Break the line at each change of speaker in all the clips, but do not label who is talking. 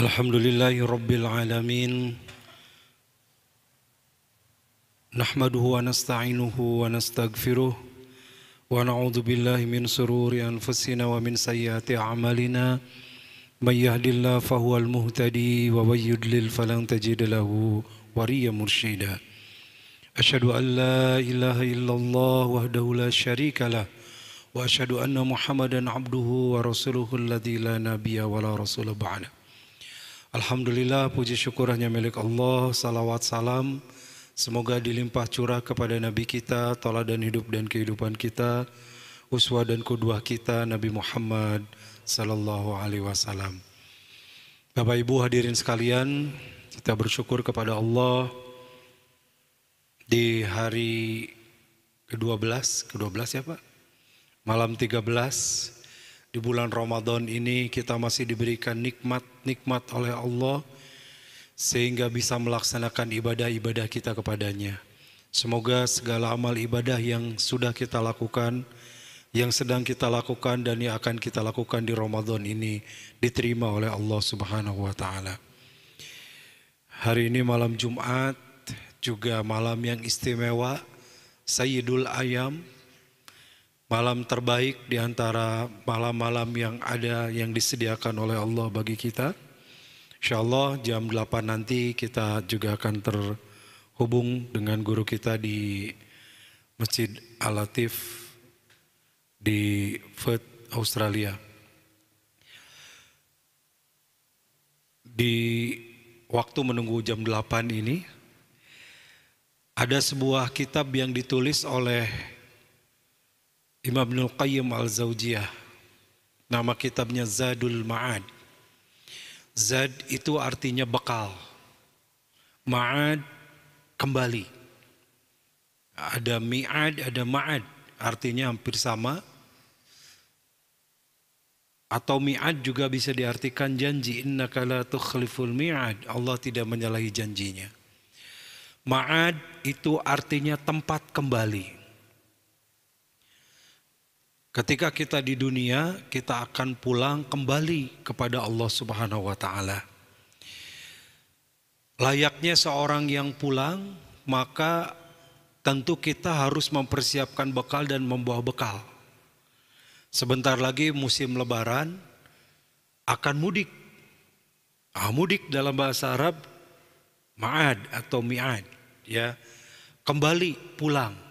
Alhamdulillahi Rabbil Alamin. Nahmaduhu wa nasta'inuhu wa nasta'gfiruh. Wa na'udhu billahi min sururi anfusina wa min sayyati a'malina. Man yahdillahu fahuwal muhtadi wa man yudlil falan tajida lahu waliyan mursyida. Asyhadu an la ilaha illallah wahdahu la syarika lah. Wa asyhadu anna Muhammadan abduhu wa rasuluhu alladzi la nabiyya wa la rasula ba'da. Alhamdulillah, puji syukur hanya milik Allah. Salawat salam semoga dilimpah curah kepada Nabi kita, tauladan hidup dan kehidupan kita, uswah dan qudwah kita, Nabi Muhammad sallallahu alaihi wasallam. Bapak Ibu hadirin sekalian, kita bersyukur kepada Allah di hari ke-12 ya Pak? Malam 13 di bulan Ramadan ini kita masih diberikan nikmat oleh Allah sehingga bisa melaksanakan ibadah-ibadah kita kepadanya. Semoga segala amal ibadah yang sudah kita lakukan, yang sedang kita lakukan dan yang akan kita lakukan di Ramadan ini diterima oleh Allah Subhanahu wa taala. Hari ini malam Jumat juga malam yang istimewa, Sayyidul Ayyam. Malam terbaik di antara malam-malam yang ada yang disediakan oleh Allah bagi kita. InsyaAllah jam 8 nanti kita juga akan terhubung dengan guru kita di Masjid Al-Latif di Perth, Australia. Di waktu menunggu jam 8 ini ada sebuah kitab yang ditulis oleh Imam Ibnul Qayyim Al-Zawjiyah. Nama kitabnya Zadul Ma'ad. Zad itu artinya bekal. Ma'ad kembali. Ada mi'ad, ada ma'ad. Artinya hampir sama. Atau mi'ad juga bisa diartikan janji. Innaka la tukhliful mi'ad. Allah tidak menyalahi janjinya. Ma'ad itu artinya tempat kembali. Ketika kita di dunia, kita akan pulang kembali kepada Allah Subhanahu wa taala. Layaknya seorang yang pulang, maka tentu kita harus mempersiapkan bekal dan membawa bekal. Sebentar lagi musim lebaran akan mudik. Mudik dalam bahasa Arab ma'ad atau mi'ad, ya. Kembali pulang.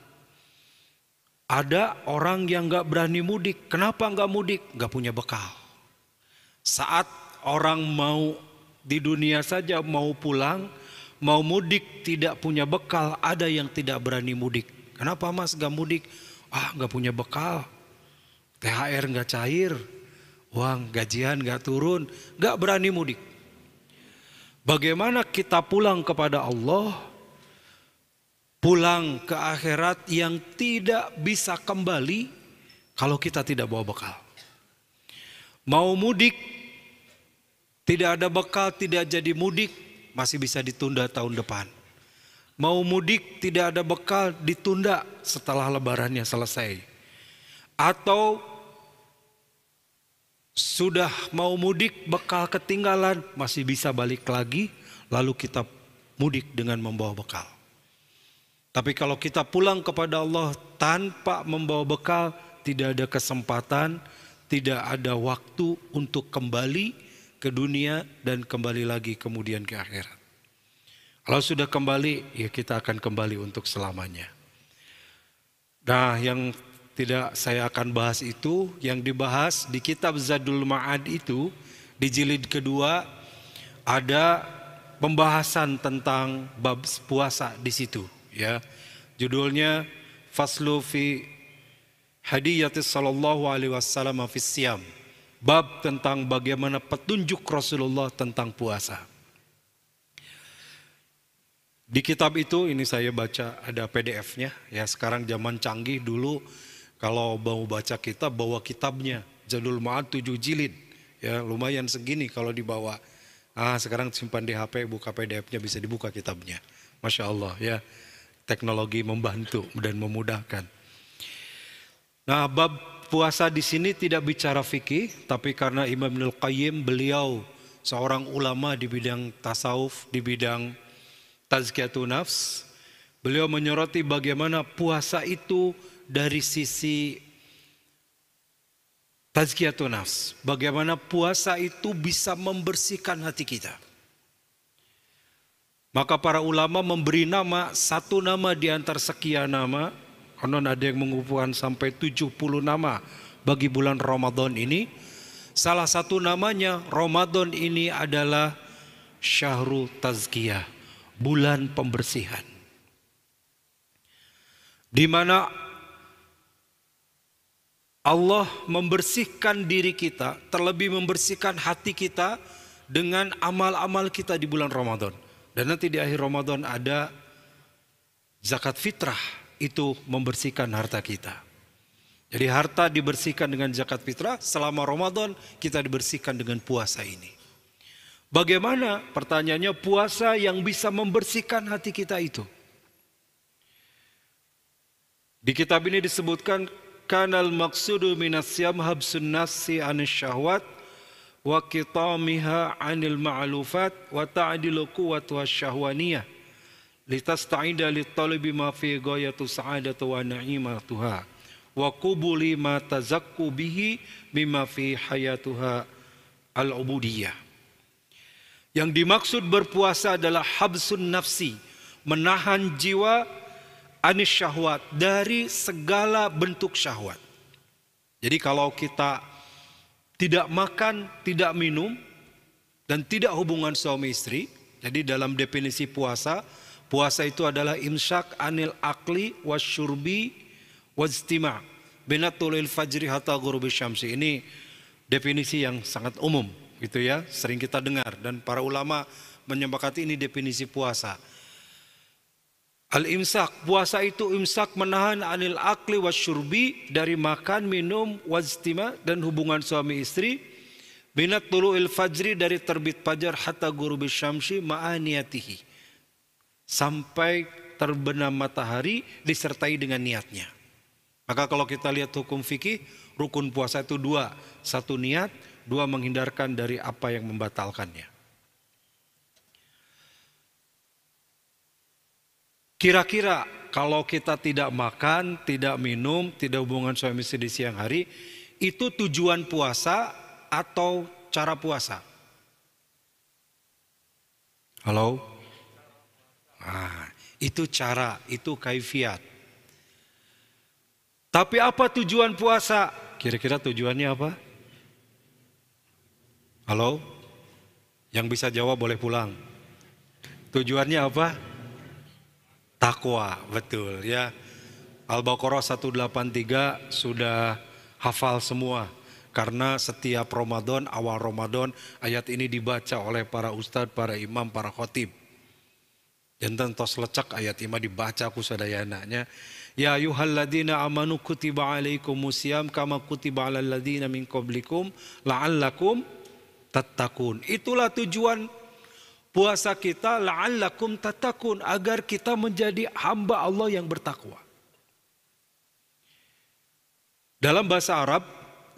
Ada orang yang gak berani mudik. Kenapa gak mudik? Gak punya bekal. Saat orang mau di dunia saja mau pulang, mau mudik tidak punya bekal, ada yang tidak berani mudik. Kenapa mas gak mudik? Gak punya bekal. THR gak cair, uang gajian gak turun, gak berani mudik. Bagaimana kita pulang kepada Allah? Pulang ke akhirat yang tidak bisa kembali kalau kita tidak bawa bekal. Mau mudik, tidak ada bekal, tidak jadi mudik, masih bisa ditunda tahun depan. Mau mudik, tidak ada bekal, ditunda setelah lebarannya selesai. Atau sudah mau mudik, bekal ketinggalan, masih bisa balik lagi, lalu kita mudik dengan membawa bekal. Tapi kalau kita pulang kepada Allah tanpa membawa bekal, tidak ada kesempatan, tidak ada waktu untuk kembali ke dunia dan kembali lagi kemudian ke akhirat. Kalau sudah kembali, ya kita akan kembali untuk selamanya. Nah, yang tidak saya akan bahas itu, yang dibahas di kitab Zadul Ma'ad itu, di jilid kedua ada pembahasan tentang bab puasa di situ. Ya, judulnya Faslu fi Hadiyatis sallallahu alaihi wasallam fis siyam. Bab tentang bagaimana petunjuk Rasulullah tentang puasa. Di kitab itu ini saya baca ada PDF-nya. Ya, sekarang zaman canggih, dulu kalau mau baca kitab bawa kitabnya. Zadul Ma'ad 7 jilid. Ya, lumayan segini kalau dibawa. Sekarang simpan di HP, buka PDF-nya bisa dibuka kitabnya. Masya Allah ya. Teknologi membantu dan memudahkan. Nah, bab puasa di sini tidak bicara fikih, tapi karena Imam Ibnul Qayyim beliau seorang ulama di bidang tasawuf, di bidang tazkiyatun nafs. Beliau menyoroti bagaimana puasa itu dari sisi tazkiyatun nafs. Bagaimana puasa itu bisa membersihkan hati kita. Maka para ulama memberi nama, satu nama di antara sekian nama. Konon ada yang mengumpulkan sampai 70 nama bagi bulan Ramadan ini. Salah satu namanya Ramadan ini adalah Syahrul Tazkiyah, bulan pembersihan. Di mana Allah membersihkan diri kita, terlebih membersihkan hati kita dengan amal-amal kita di bulan Ramadan. Dan nanti di akhir Ramadan ada zakat fitrah, itu membersihkan harta kita. Jadi harta dibersihkan dengan zakat fitrah, selama Ramadan kita dibersihkan dengan puasa ini. Bagaimana? Pertanyaannya, puasa yang bisa membersihkan hati kita itu. Di kitab ini disebutkan, kanal maksudu minas siyam habsun nasi anis syahwat wa qitamiha anil ma'lufat wa ta'dilu quwwatu syahwaniyah litasta'ida litalibi ma fi ghayatu sa'adatu wa na'imatuha wa qubuli ma tazakku bihi mimma fi hayatuha al-ubudiyah. Yang dimaksud berpuasa adalah habsun nafsi, menahan jiwa anis syahwat, dari segala bentuk syahwat. Jadi kalau kita tidak makan, tidak minum, dan tidak hubungan suami istri, jadi dalam definisi puasa, puasa itu adalah imsak anil akli wasyurbi wajtima binatulil fajri hatta ghurubi syamsi. Ini definisi yang sangat umum gitu ya, sering kita dengar dan para ulama menyepakati ini definisi puasa. Al-imsak, puasa itu imsak menahan anil akli wasyurbi, dari makan, minum, wajtima dan hubungan suami istri, binat tulu'il fajri, dari terbit fajar, hatta ghurubi syamsi ma'aniyatihi, sampai terbenam matahari disertai dengan niatnya. Maka kalau kita lihat hukum fikih, rukun puasa itu dua, satu niat, dua menghindarkan dari apa yang membatalkannya. Kira-kira kalau kita tidak makan, tidak minum, tidak hubungan suami istri di siang hari, itu tujuan puasa atau cara puasa? Halo? Nah, itu cara, itu kaifiat. Tapi apa tujuan puasa? Kira-kira tujuannya apa? Halo? Yang bisa jawab boleh pulang. Tujuannya apa? Takwa, betul ya. Al-Baqarah 183 sudah hafal semua. Karena setiap Ramadan, awal Ramadan, ayat ini dibaca oleh para ustadz, para imam, para khotib. Jantan tos lecak ayat ini dibaca aku sadayananya. Ya ayyuhalladzina amanu kutiba alaikumusiyam kama kutiba alal ladzina min qablikum la'allakum tattaqun. Itulah tujuan puasa kita, la'allakum tattaqun, agar kita menjadi hamba Allah yang bertakwa. Dalam bahasa Arab,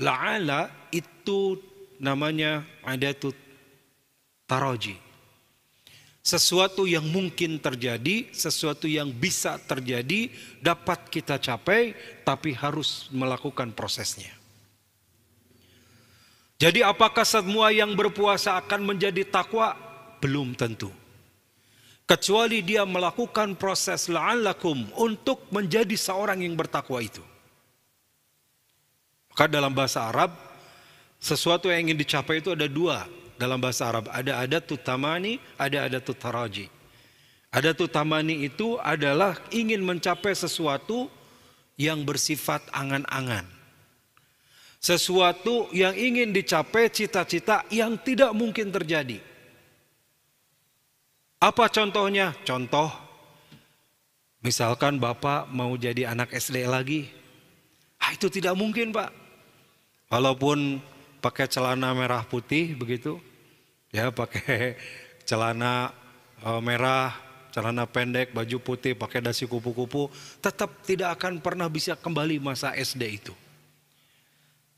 la'ala itu namanya adatut taraji. Sesuatu yang mungkin terjadi, sesuatu yang bisa terjadi, dapat kita capai, tapi harus melakukan prosesnya. Jadi apakah semua yang berpuasa akan menjadi takwa? Belum tentu. Kecuali dia melakukan proses la'allakum untuk menjadi seorang yang bertakwa itu. Maka dalam bahasa Arab, sesuatu yang ingin dicapai itu ada dua. Dalam bahasa Arab ada adatut tamani, ada adatut taraji. Adatut tamani itu adalah ingin mencapai sesuatu yang bersifat angan-angan. Sesuatu yang ingin dicapai, cita-cita yang tidak mungkin terjadi. Apa contohnya? Contoh, misalkan Bapak mau jadi anak SD lagi. Itu tidak mungkin Pak. Walaupun pakai celana merah putih begitu, ya pakai celana merah, celana pendek, baju putih, pakai dasi kupu-kupu, tetap tidak akan pernah bisa kembali masa SD itu.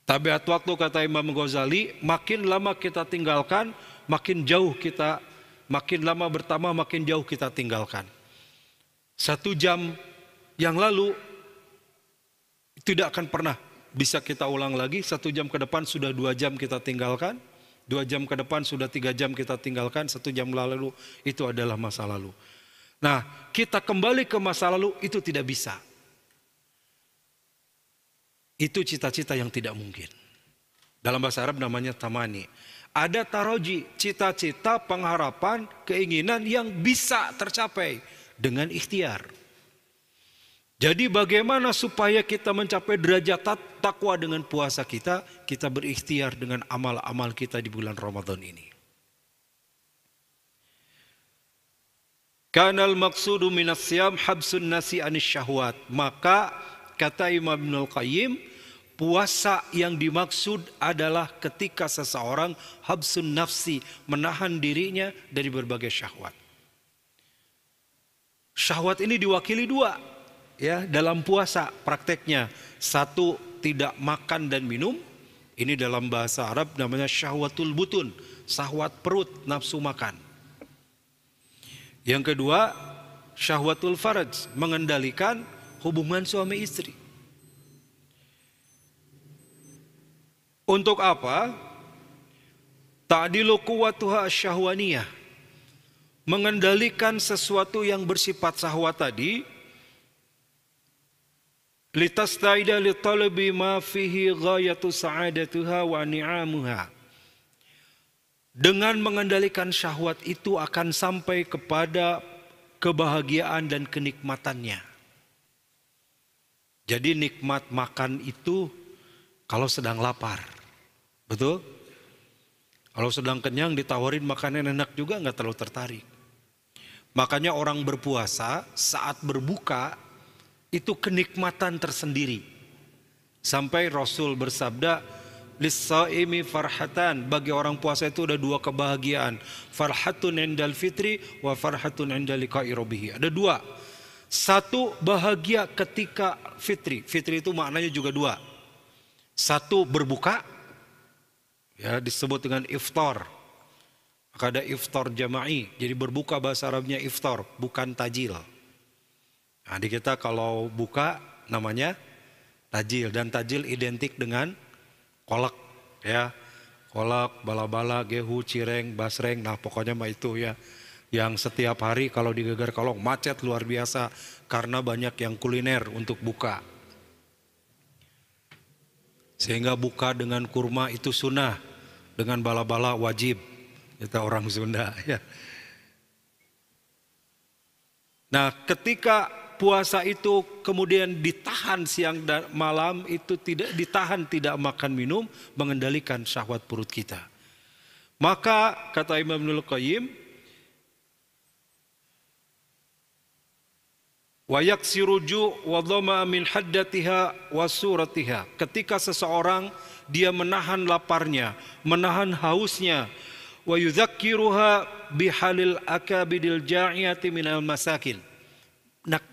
Tabiat waktu kata Imam Ghazali, makin lama kita tinggalkan, makin jauh kita, makin lama bertambah makin jauh kita tinggalkan. 1 jam yang lalu tidak akan pernah bisa kita ulang lagi. 1 jam ke depan sudah 2 jam kita tinggalkan. 2 jam ke depan sudah 3 jam kita tinggalkan. 1 jam lalu itu adalah masa lalu. Nah, kita kembali ke masa lalu itu tidak bisa. Itu cita-cita yang tidak mungkin. Dalam bahasa Arab namanya tamani. Ada taroji, cita-cita, pengharapan, keinginan yang bisa tercapai dengan ikhtiar. Jadi bagaimana supaya kita mencapai derajat takwa dengan puasa kita? Kita berikhtiar dengan amal-amal kita di bulan Ramadan ini. Kanal maksudu minas siyam habsun nasi anis syahwat. Maka kata Imam Ibnul Qayyim, puasa yang dimaksud adalah ketika seseorang habsun nafsi, menahan dirinya dari berbagai syahwat. Syahwat ini diwakili 2 ya dalam puasa prakteknya. 1, tidak makan dan minum. Ini dalam bahasa Arab namanya syahwatul butun, syahwat perut, nafsu makan. Yang kedua, syahwatul faraj, mengendalikan hubungan suami istri. Untuk apa? Ta'dilu quwwatuha syahwaniyah, mengendalikan sesuatu yang bersifat syahwat tadi. Litastaida li talabi ma fihi ghayatu sa'adatuha wa ni'amuha. Dengan mengendalikan syahwat itu akan sampai kepada kebahagiaan dan kenikmatannya. Jadi nikmat makan itu kalau sedang lapar. Betul? Kalau sedang kenyang ditawarin makanan enak juga nggak terlalu tertarik. Makanya orang berpuasa saat berbuka itu kenikmatan tersendiri. Sampai Rasul bersabda, lis-shaimi farhatan, bagi orang puasa itu ada 2 kebahagiaan. Farhatun indal fitri wa farhatun inda liqa'i rabbih. Ada 2. 1 bahagia ketika fitri. Fitri itu maknanya juga 2. 1 berbuka, ya disebut dengan iftar. Maka ada iftar jama'i. Jadi berbuka bahasa Arabnya iftar, bukan tajil. Nah, di kita kalau buka namanya tajil, dan tajil identik dengan kolak, ya, kolak, bala-bala, gehu, cireng, basreng, nah pokoknya mah itu ya, yang setiap hari kalau di Geger Kalong macet luar biasa karena banyak yang kuliner untuk buka. Sehingga buka dengan kurma itu sunnah, dengan bala-bala wajib, kita orang Sunda ya. Nah, ketika puasa itu kemudian ditahan siang dan malam, itu tidak ditahan, tidak makan minum, mengendalikan syahwat perut kita. Maka kata Imam Ibnul Qayyim, wa yaksiruju wa dhama min haddatiha wa suratiha. Ketika seseorang dia menahan laparnya, menahan hausnya, wa yudzakiruha bihalil akabidil ja'iyati minal masakin.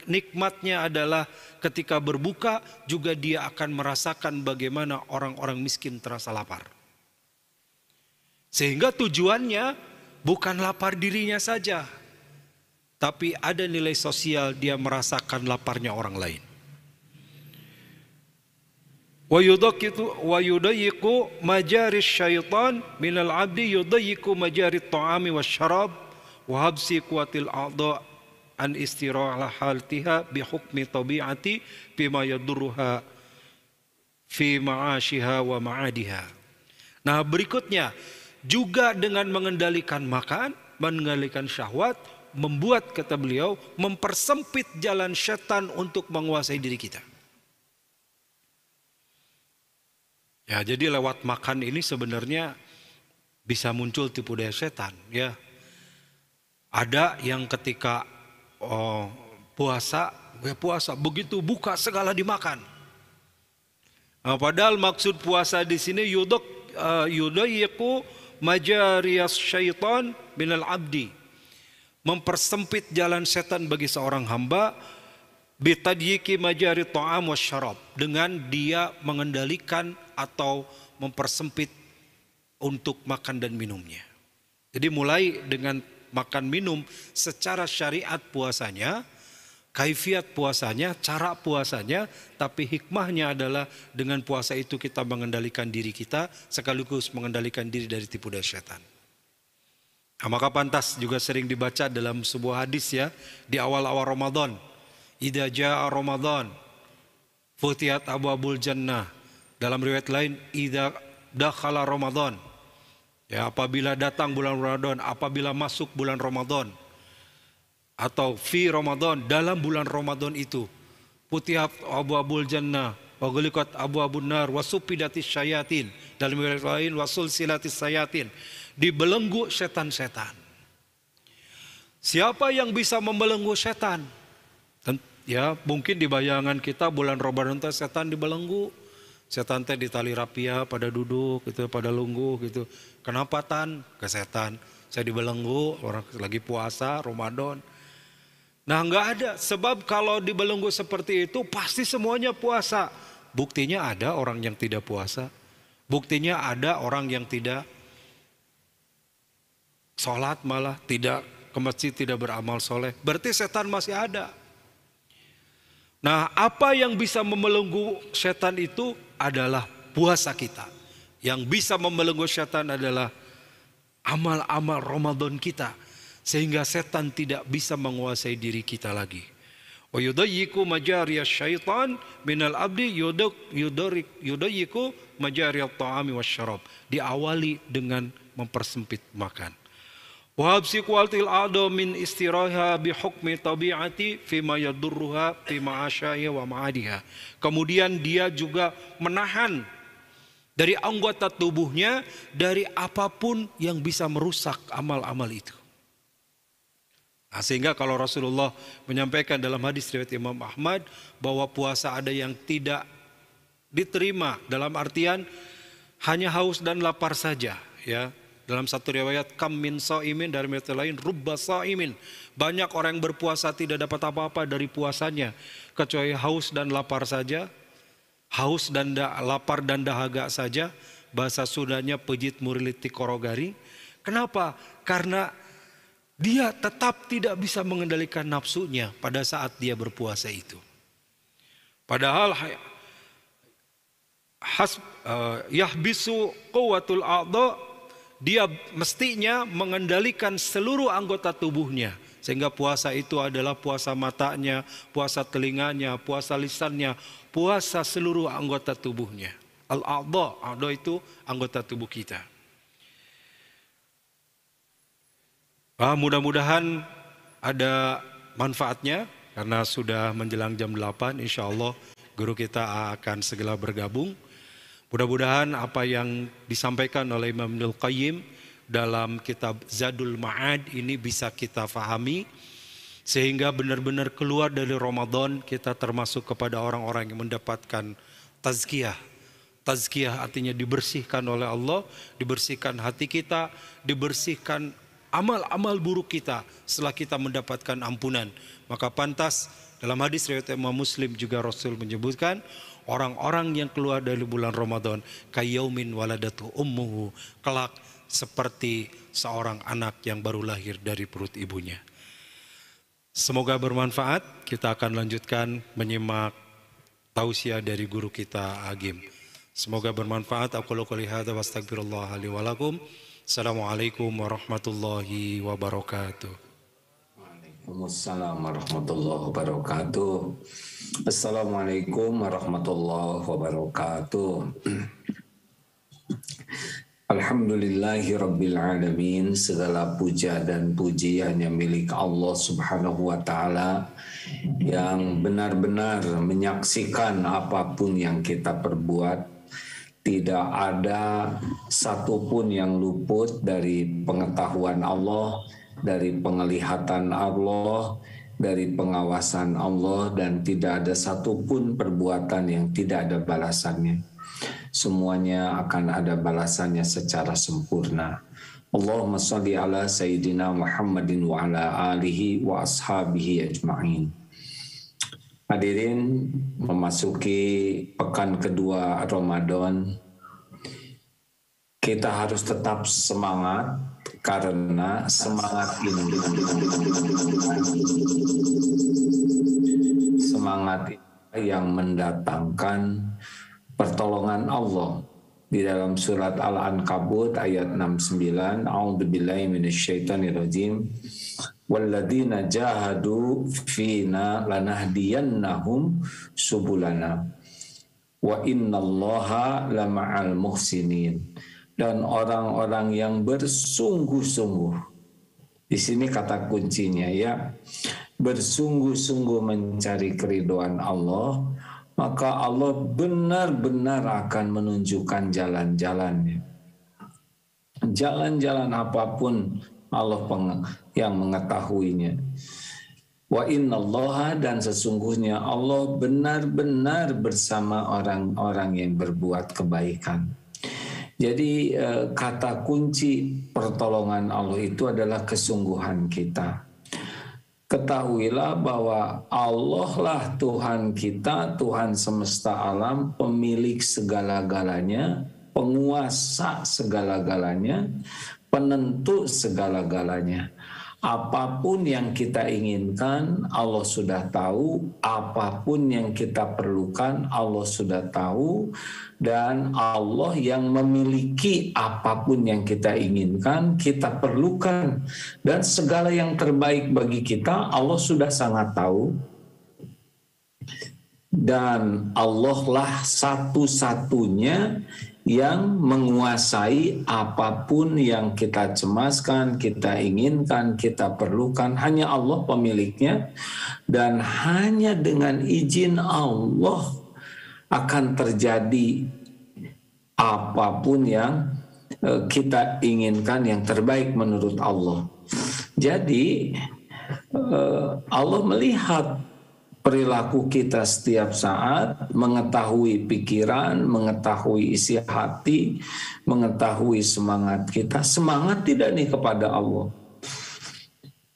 Nikmatnya adalah ketika berbuka juga dia akan merasakan bagaimana orang-orang miskin terasa lapar. Sehingga tujuannya bukan lapar dirinya saja, tapi ada nilai sosial, dia merasakan laparnya orang lain. Wa yudayyiqu majaris syaitan minal abdi yudayyiqu majarit ta'ami wasyarab wa habsi quwatil a'dha an istira'ala haltiha bihukmi tabi'ati bima yadurruha fi ma'ashiha wa ma'adiha. Nah, berikutnya juga dengan mengendalikan makan, mengendalikan syahwat, membuat, kata beliau, mempersempit jalan setan untuk menguasai diri kita. Ya, jadi lewat makan ini sebenarnya bisa muncul tipu daya setan, ya. Ada yang ketika puasa begitu buka segala dimakan. Nah, padahal maksud puasa di sini yudayyiqu majariyas syaitan minal abdi, mempersempit jalan setan bagi seorang hamba, bitadyiki majari ta'am wasyarab, dengan dia mengendalikan atau mempersempit untuk makan dan minumnya. Jadi mulai dengan makan minum secara syariat puasanya, kaifiat puasanya, cara puasanya, tapi hikmahnya adalah dengan puasa itu kita mengendalikan diri kita sekaligus mengendalikan diri dari tipu daya setan. Nah, maka pantas juga sering dibaca dalam sebuah hadis ya di awal-awal Ramadan. Idza jaa Ramadan futihat abwabul jannah. Dalam riwayat lain idza dakhala Ramadan. Ya, apabila datang bulan Ramadan, apabila masuk bulan Ramadan atau fi Ramadan, dalam bulan Ramadan itu futihat abwabul jannah wa ghuliqat abwabun nar wa sufidatis syayatin. Dalam riwayat lain wasul silatis syayatin. Dibelenggu setan-setan. Siapa yang bisa membelenggu setan? Ya, mungkin di bayangan kita bulan Ramadan teh setan dibelenggu. Setan teh di tali rapia pada duduk gitu, pada lungguh gitu. Kenapa tan? Ke setan. Saya dibelenggu, orang lagi puasa Ramadan. Nah, enggak ada. Sebab kalau dibelenggu seperti itu pasti semuanya puasa. Buktinya ada orang yang tidak puasa. Buktinya ada orang yang tidak sholat, malah tidak ke masjid, tidak beramal soleh. Berarti setan masih ada. Nah, apa yang bisa membelenggu setan itu adalah puasa kita. Yang bisa membelenggu setan adalah amal-amal Ramadan kita. Sehingga setan tidak bisa menguasai diri kita lagi. Wa yudayyiku majariyas syaitan minal abdi yudayyiku majariyat ta'ami wasyarab. Diawali dengan mempersempit makan. Wahabsi kualtil ado min istiraha bihukmi tabi'ati fima yadurruha fima asyaya wa ma'adiha. Kemudian dia juga menahan dari anggota tubuhnya dari apapun yang bisa merusak amal-amal itu. Nah, sehingga kalau Rasulullah menyampaikan dalam hadis riwayat Imam Ahmad bahwa puasa ada yang tidak diterima dalam artian hanya haus dan lapar saja, ya. Dalam satu riwayat kam min shaimin, dari riwayat lain rubba shaimin. Banyak orang yang berpuasa tidak dapat apa-apa dari puasanya kecuali haus dan lapar saja. Haus dan lapar dan dahaga saja. Bahasa Sundanya pejit muriliti korogari. Kenapa? Karena dia tetap tidak bisa mengendalikan nafsunya pada saat dia berpuasa itu. Padahal yahbisu quwwatul a'dha, dia mestinya mengendalikan seluruh anggota tubuhnya. Sehingga puasa itu adalah puasa matanya, puasa telinganya, puasa lisannya, puasa seluruh anggota tubuhnya. Al-a'dha itu anggota tubuh kita. Mudah-mudahan ada manfaatnya. Karena sudah menjelang jam 8, insya Allah guru kita akan segera bergabung. Mudah-mudahan apa yang disampaikan oleh Imam Ibnul Qayyim dalam kitab Zadul Ma'ad ini bisa kita fahami. Sehingga benar-benar keluar dari Ramadan kita termasuk kepada orang-orang yang mendapatkan tazkiyah. Tazkiyah artinya dibersihkan oleh Allah, dibersihkan hati kita, dibersihkan amal-amal buruk kita setelah kita mendapatkan ampunan. Maka pantas dalam hadis riwayat Imam Muslim juga Rasul menyebutkan orang-orang yang keluar dari bulan Ramadan kayaumin waladatu ummuhu, kelak seperti seorang anak yang baru lahir dari perut ibunya. Semoga bermanfaat. Kita akan lanjutkan menyimak tausiah dari guru kita Agim. Semoga bermanfaat. Aku qouli hadza wa astaghfirullah li wa lakum. Assalamualaikum warahmatullahi wabarakatuh.
Waalaikumsalam warahmatullahi wabarakatuh. Assalamualaikum warahmatullahi wabarakatuh. Alhamdulillahi rabbil alamin. Segala puja dan puji hanya milik Allah subhanahu wa ta'ala yang benar-benar menyaksikan apapun yang kita perbuat. Tidak ada satupun yang luput dari pengetahuan Allah, dari penglihatan Allah, dari pengawasan Allah, dan tidak ada satupun perbuatan yang tidak ada balasannya. Semuanya akan ada balasannya secara sempurna. Allahumma shalli ala Sayyidina Muhammadin wa ala alihi wa ashabihi ajma'in. Hadirin, memasuki pekan kedua Ramadan, kita harus tetap semangat, karena semangat yang mendatangkan pertolongan Allah. Di dalam surat Al-Ankabut ayat 69, A'udzubillahi minasyaitonirrajim. Walladzina jahadu fina lanahdiyannahum subulana wa innallaha lama'al muhsinin. Dan orang-orang yang bersungguh-sungguh, di sini kata kuncinya ya, bersungguh-sungguh mencari keridhaan Allah, maka Allah benar-benar akan menunjukkan jalan-jalannya. Jalan-jalan apapun Allah yang mengetahuinya. Wa innallaha, dan sesungguhnya Allah benar-benar bersama orang-orang yang berbuat kebaikan. Jadi kata kunci pertolongan Allah itu adalah kesungguhan kita. Ketahuilah bahwa Allah lah Tuhan kita, Tuhan semesta alam, pemilik segala-galanya, penguasa segala-galanya, penentu segala-galanya. Apapun yang kita inginkan, Allah sudah tahu. Apapun yang kita perlukan, Allah sudah tahu. Dan Allah yang memiliki apapun yang kita inginkan, kita perlukan. Dan segala yang terbaik bagi kita, Allah sudah sangat tahu. Dan Allah lah satu-satunya yang menguasai apapun yang kita cemaskan, kita inginkan, kita perlukan. Hanya Allah pemiliknya, dan hanya dengan izin Allah akan terjadi apapun yang kita inginkan yang terbaik menurut Allah. Jadi Allah melihat perilaku kita setiap saat, mengetahui pikiran, mengetahui isi hati, mengetahui semangat kita. Semangat tidak nih kepada Allah,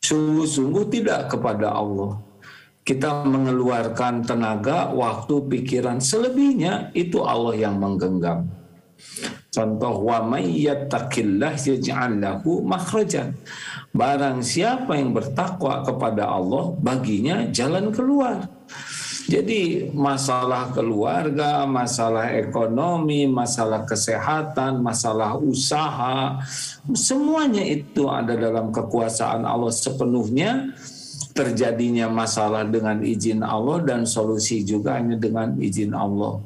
sungguh-sungguh tidak kepada Allah. Kita mengeluarkan tenaga, waktu, pikiran, selebihnya itu Allah yang menggenggam. Contoh, wa may yattaqillah yaj'al lahu makhrajan. Barang siapa yang bertakwa kepada Allah, baginya jalan keluar. Jadi masalah keluarga, masalah ekonomi, masalah kesehatan, masalah usaha, semuanya itu ada dalam kekuasaan Allah sepenuhnya. Terjadinya masalah dengan izin Allah, dan solusi juga hanya dengan izin Allah.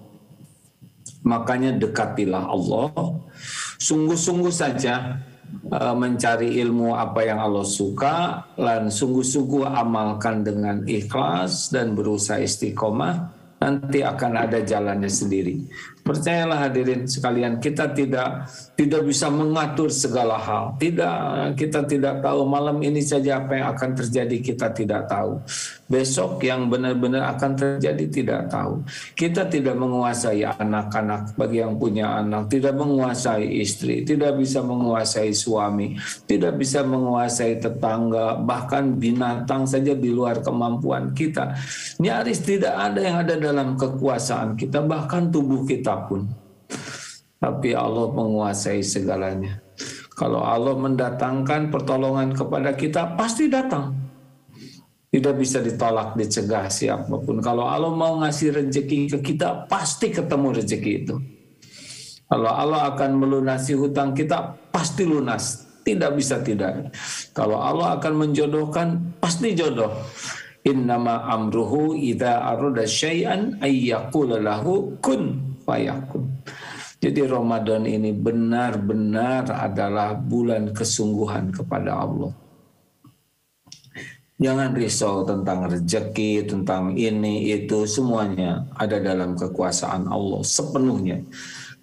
Makanya dekatilah Allah, sungguh-sungguh saja mencari ilmu apa yang Allah suka, dan sungguh-sungguh amalkan dengan ikhlas dan berusaha istiqomah, nanti akan ada jalannya sendiri. Percayalah hadirin sekalian, kita tidak bisa mengatur segala hal. Kita tidak tahu malam ini saja apa yang akan terjadi, kita tidak tahu. Besok yang benar-benar akan terjadi tidak tahu. Kita tidak menguasai anak-anak bagi yang punya anak, tidak menguasai istri, tidak bisa menguasai suami, tidak bisa menguasai tetangga, bahkan binatang saja di luar kemampuan kita. Nyaris tidak ada yang ada dalam kekuasaan kita, bahkan tubuh kita pun. Tapi Allah menguasai segalanya. Kalau Allah mendatangkan pertolongan kepada kita, pasti datang. Tidak bisa ditolak, dicegah siapapun. Kalau Allah mau ngasih rezeki ke kita, pasti ketemu rezeki itu. Kalau Allah akan melunasi hutang kita, pasti lunas. Tidak bisa tidak. Kalau Allah akan menjodohkan, pasti jodoh. Innama amruhu idza arada syai'an ayyaqula lahu kun fayakun. Jadi Ramadan ini benar-benar adalah bulan kesungguhan kepada Allah. Jangan risau tentang rezeki, tentang ini, itu, semuanya ada dalam kekuasaan Allah sepenuhnya.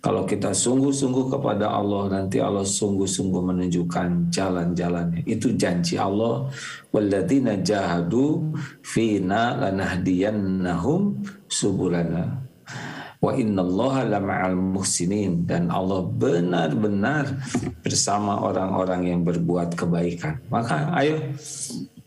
Kalau kita sungguh-sungguh kepada Allah, nanti Allah sungguh-sungguh menunjukkan jalan-jalannya. Itu janji Allah. Walladzina jahadu fina lanahdiyannahum subulana. Wa innallaha lama'al muhsinin. Dan Allah benar-benar bersama orang-orang yang berbuat kebaikan. Maka ayo,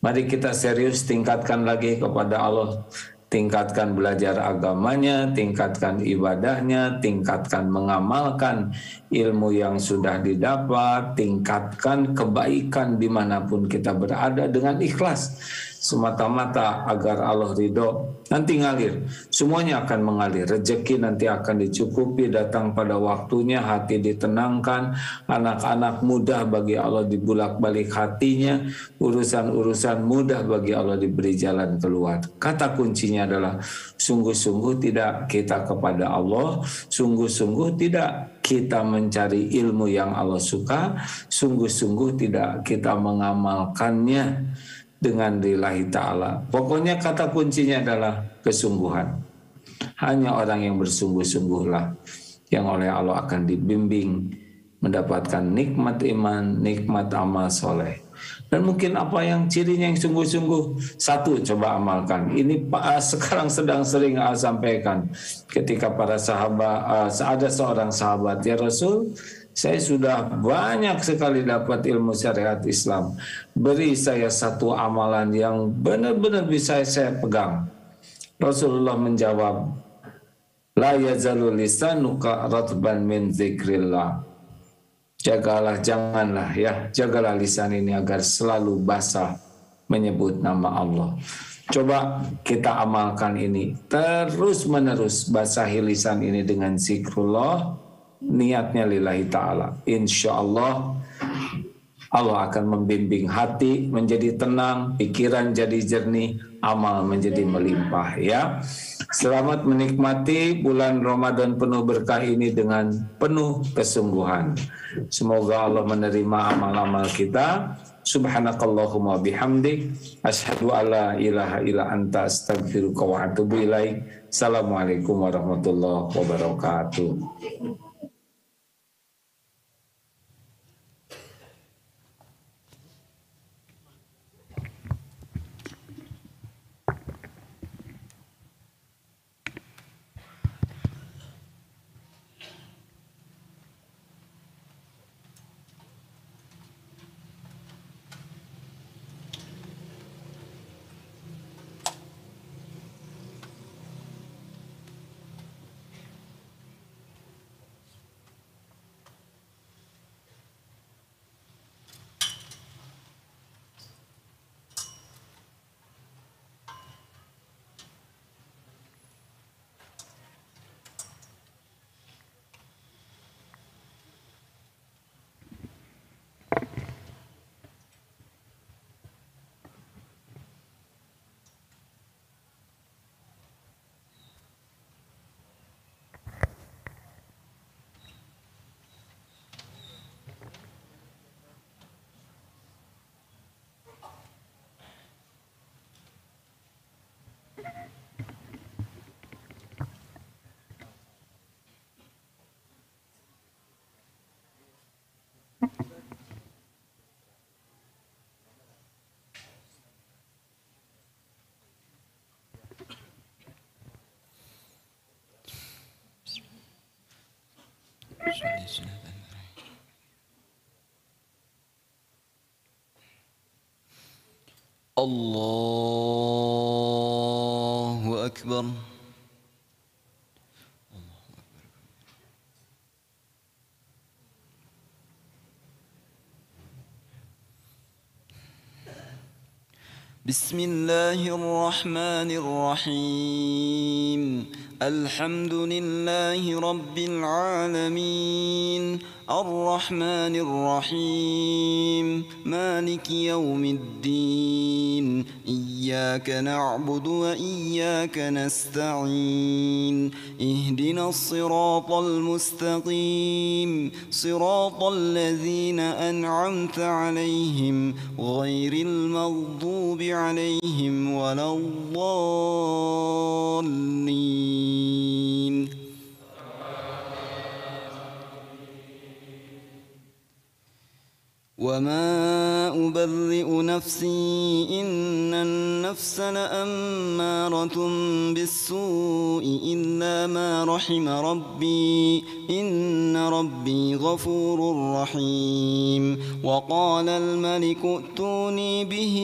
mari kita serius tingkatkan lagi kepada Allah. tingkatkan belajar agamanya, tingkatkan ibadahnya, tingkatkan mengamalkan ilmu yang sudah didapat, tingkatkan kebaikan dimanapun kita berada dengan ikhlas, semata-mata agar Allah ridho. Nanti ngalir, semuanya akan mengalir, rezeki nanti akan dicukupi, datang pada waktunya, hati ditenangkan, anak-anak mudah bagi Allah dibulak-balik hatinya, urusan-urusan mudah bagi Allah diberi jalan keluar. Kata kuncinya adalah sungguh-sungguh tidak kita kepada Allah, sungguh-sungguh tidak kita mencari ilmu yang Allah suka, sungguh-sungguh tidak kita mengamalkannya dengan lillahi ta'ala. Pokoknya kata kuncinya adalah kesungguhan. Hanya orang yang bersungguh-sungguhlah yang oleh Allah akan dibimbing mendapatkan nikmat iman, nikmat amal soleh. Dan mungkin apa yang cirinya yang sungguh-sungguh? Satu, coba amalkan. Ini sekarang sedang sering sampaikan. Ketika para sahabat, ada seorang sahabat, ya Rasul, saya sudah banyak sekali dapat ilmu syariat Islam. Beri saya satu amalan yang benar-benar bisa saya pegang. Rasulullah menjawab, la yazalu lisanuka ratban min zikrillah. Jagalah lisan ini agar selalu basah menyebut nama Allah. Coba kita amalkan ini terus menerus, basahi lisan ini dengan zikrullah, niatnya lillahi ta'ala. Insya Allah Allah akan membimbing hati menjadi tenang, pikiran jadi jernih, amal menjadi melimpah ya. Selamat menikmati bulan Ramadan penuh berkah ini dengan penuh kesungguhan. Semoga Allah menerima amal-amal kita. Subhanakallahumma bihamdik, asyhadu alla ilaha illa anta, astaghfiruka wa atubu ilaik. Assalamualaikum warahmatullahi wabarakatuh.
Allahu Akbar. Bismillahirrahmanirrahim. Alhamdulillahi Rabbil alamin. الرحمن الرحيم مالك يوم الدين إياك نعبد وإياك نستعين اهدنا الصراط المستقيم صراط الذين أنعمت عليهم غير المغضوب عليهم ولا الضالين. وما أبرئ نفسي إن النفس لأمارة بالسوء إلا ما رحم ربي إن ربي غفور رحيم وقال الملك ائتوني به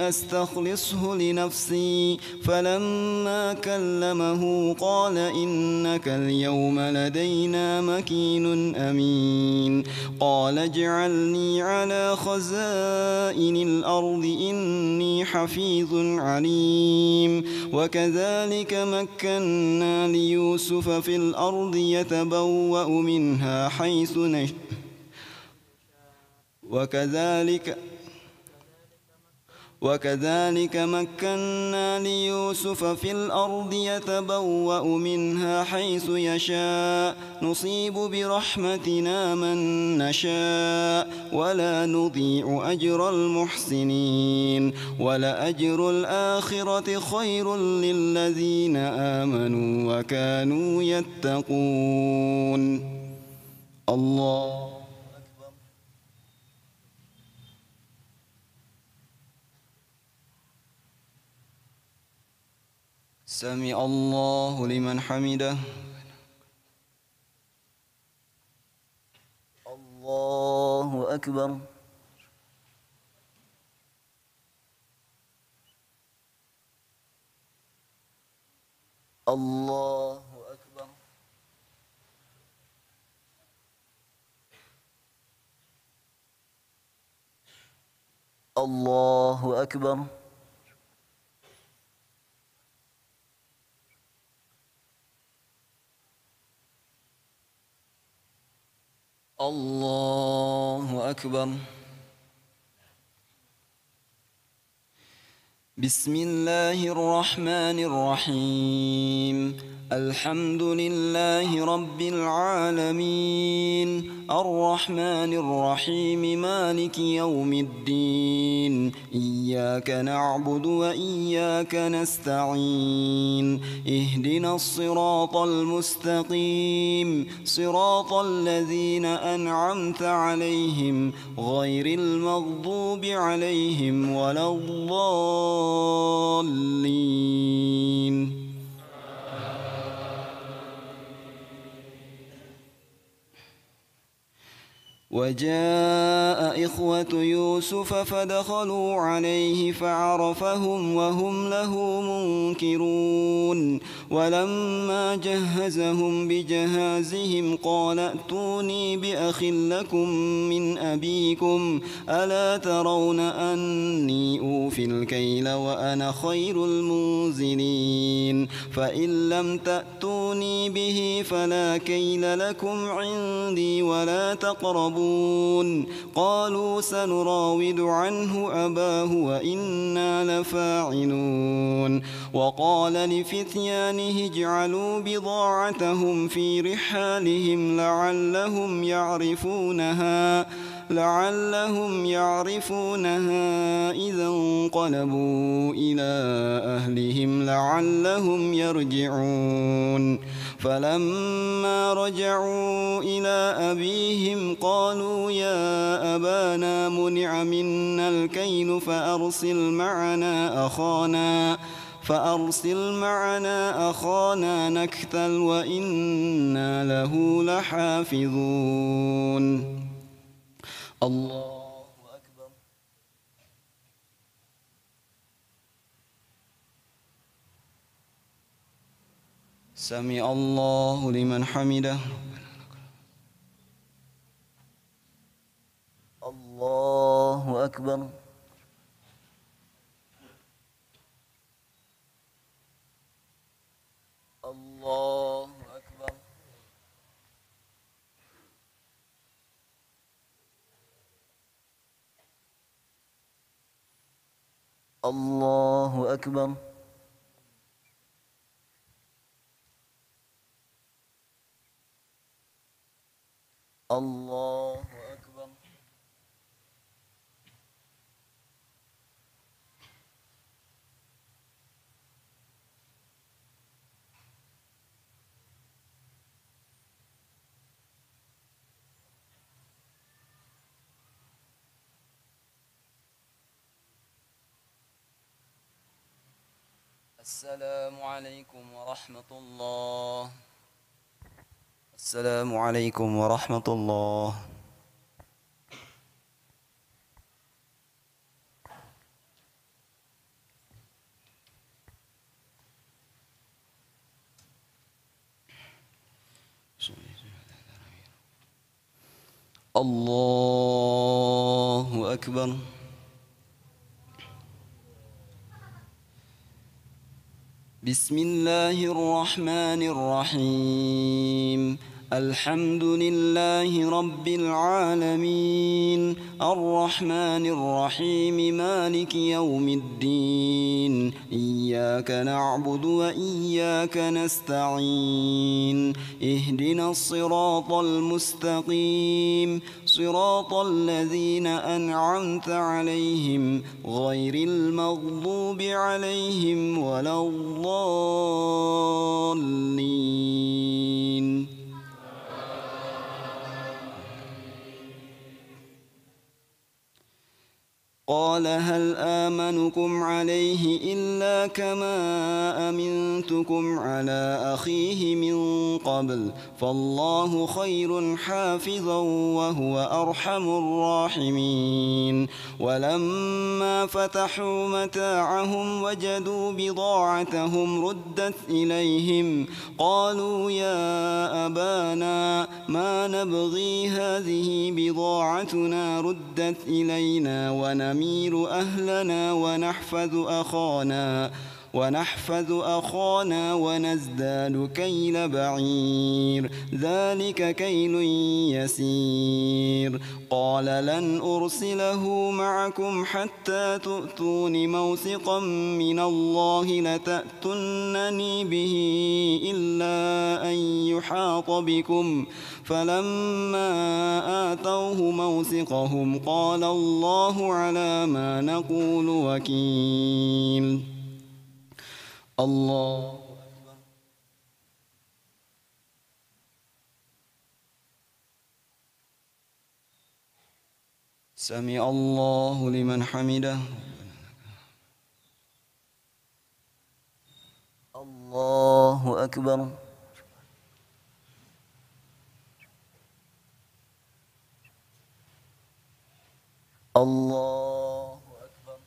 أستخلصه لنفسي فلما كلمه قال إنك اليوم لدينا مكين أمين قال اجعلني على خزائن الأرض إني حفيظ عليم وكذلك مكنا ليوسف في الأرض يتبوأ منها حيث نشاء وكذلك مكنا ليوسف في الأرض يتبوأ منها حيث يشاء نصيب برحمتنا من نشاء ولا نضيع أجر المحسنين ولأجر الآخرة خير للذين آمنوا وكانوا يتقون الله سمع الله لمن حمده الله أكبر الله أكبر الله أكبر الله أكبر بسم الله الرحمن الرحيم الحمد لله رب العالمين الرحمن الرحيم مالك يوم الدين إياك نعبد وإياك نستعين اهدنا الصراط المستقيم صراط الذين أنعمت عليهم غير المغضوب عليهم ولا الضالين وجاء إخوة يوسف فدخلوا عليه فعرفهم وهم له منكرون ولما جهزهم بجهازهم قال ائتوني بأخ لكم من أبيكم ألا ترون أني أوفي الكيل وأنا خير المنزلين فإن لم تأتوني به فلا كيل لكم عندي ولا تقربون قالوا سنراود عنه أباه وإنا لفاعلون وقال لفتيانه اجعلوا بضاعتهم في رحالهم لعلهم يعرفونها إذا انقلبوا إلى أهلهم لعلهم يرجعون فلما رجعوا إلى أبيهم قالوا يا أبانا منع منا الكيل فأرسل معنا أخانا نكتل وإنا له لحافظون الله أكبر سمع الله لمن حمده الله أكبر الله أكبر الله أكبر الله أكبر السلام عليكم ورحمة الله السلام عليكم ورحمة الله. الله أكبر. بسم الله الرحمن الرحيم. الحمد لله رب العالمين الرحمن الرحيم مالك يوم الدين إياك نعبد وإياك نستعين اهدنا الصراط المستقيم صراط الذين أنعمت عليهم غير المغضوب عليهم ولا الضالين. قال هل آمنكم عليه إلا كما أمنتكم على أخيه من قبل فالله خير حافظا وهو أرحم الراحمين. ولما فتحوا متاعهم وجدوا بضاعتهم ردت إليهم قالوا يا أبانا ما نبغي هذه بضاعتنا ردت إلينا ونمير أهلنا ونحفظ أخانا ونزداد كيل بعير ذلك كيل يسير. قال لن أرسله معكم حتى تؤتون موثقا من الله لتأتونني به إلا أن يحاط بكم فلما آتوه موثقهم قال الله على ما نقول وكيل. الله أكبر. سمع الله لمن حمده. الله أكبر. الله أكبر.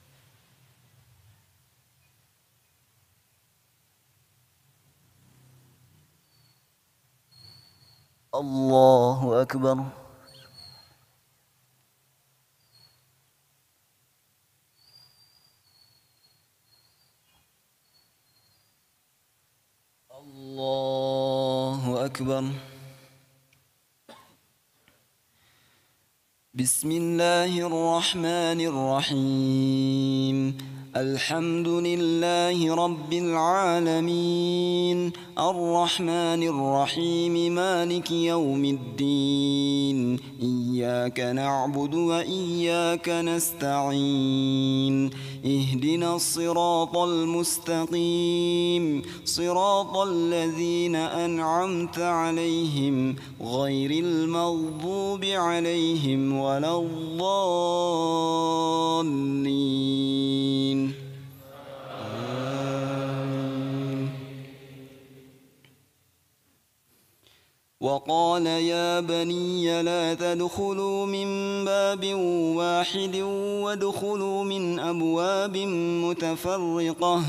الله أكبر. الله أكبر. بسم الله الرحمن الرحيم. الحمد لله رب العالمين الرحمن الرحيم مالك يوم الدين إياك نعبد وإياك نستعين اهدنا الصراط المستقيم صراط الذين أنعمت عليهم غير المغضوب عليهم ولا الضالين. وقال يا بني لا تدخلوا من باب واحد وادخلوا من أبواب متفرقة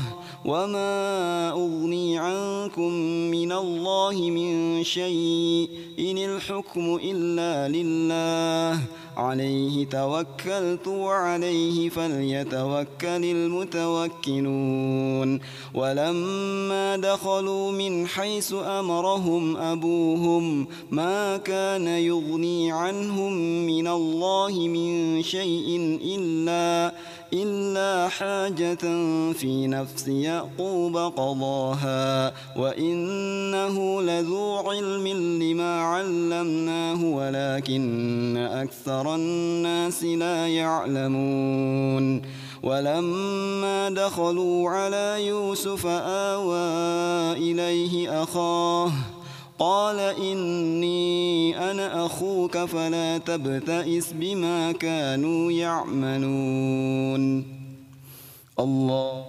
وما أغني عنكم من الله من شيء إن الحكم إلا لله عليه توكلت وعليه فليتوكل المتوكلون. ولما دخلوا من حيث أمرهم أبوهم ما كان يغني عنهم من الله من شيء إلا حاجة في نفس يعقوب قضاها وإنه لذو علم لما علمناه ولكن أكثر الناس لا يعلمون. ولما دخلوا على يوسف آوى إليه أخاه قال إني أنا أخوك فلا تبتئس بما كانوا يعملون. الله